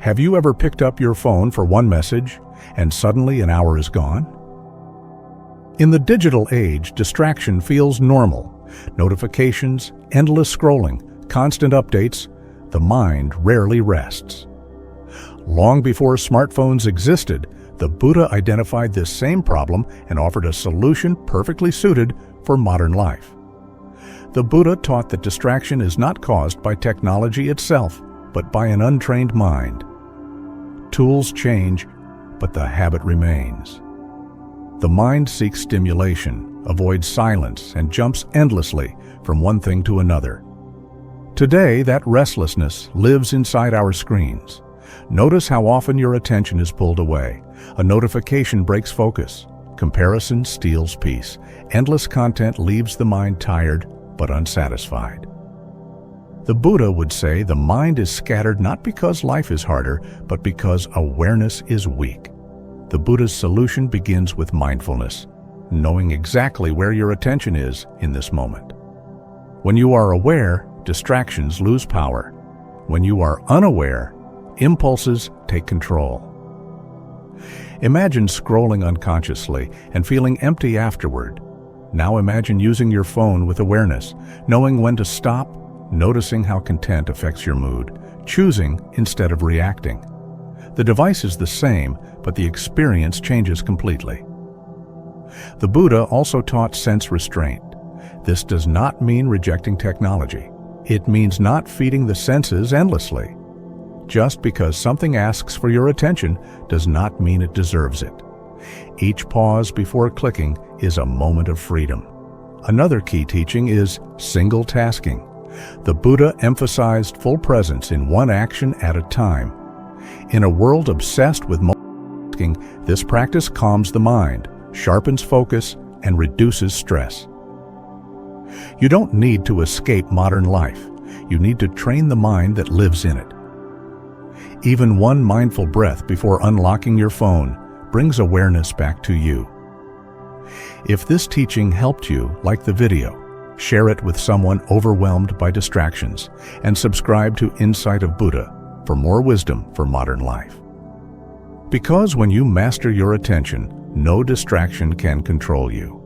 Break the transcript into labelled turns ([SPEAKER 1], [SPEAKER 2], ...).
[SPEAKER 1] Have you ever picked up your phone for one message and suddenly an hour is gone? In the digital age, distraction feels normal. Notifications, endless scrolling, constant updates, the mind rarely rests. Long before smartphones existed, the Buddha identified this same problem and offered a solution perfectly suited for modern life. The Buddha taught that distraction is not caused by technology itself, but by an untrained mind. Tools change, but the habit remains. The mind seeks stimulation, avoids silence, and jumps endlessly from one thing to another. Today, that restlessness lives inside our screens. Notice how often your attention is pulled away. A notification breaks focus. Comparison steals peace. Endless content leaves the mind tired but unsatisfied. The Buddha would say the mind is scattered not because life is harder, but because awareness is weak. The Buddha's solution begins with mindfulness, knowing exactly where your attention is in this moment. When you are aware, distractions lose power. When you are unaware, impulses take control. Imagine scrolling unconsciously and feeling empty afterward. Now imagine using your phone with awareness, knowing when to stop, noticing how content affects your mood, choosing instead of reacting. The device is the same, but the experience changes completely. The Buddha also taught sense restraint. This does not mean rejecting technology. It means not feeding the senses endlessly. Just because something asks for your attention does not mean it deserves it. Each pause before clicking is a moment of freedom. Another key teaching is single tasking. The Buddha emphasized full presence in one action at a time. In a world obsessed with multitasking, this practice calms the mind, sharpens focus, and reduces stress. You don't need to escape modern life. You need to train the mind that lives in it. Even one mindful breath before unlocking your phone brings awareness back to you. If this teaching helped you, like the video, share it with someone overwhelmed by distractions, and subscribe to Insight of Buddha for more wisdom for modern life. Because when you master your attention, no distraction can control you.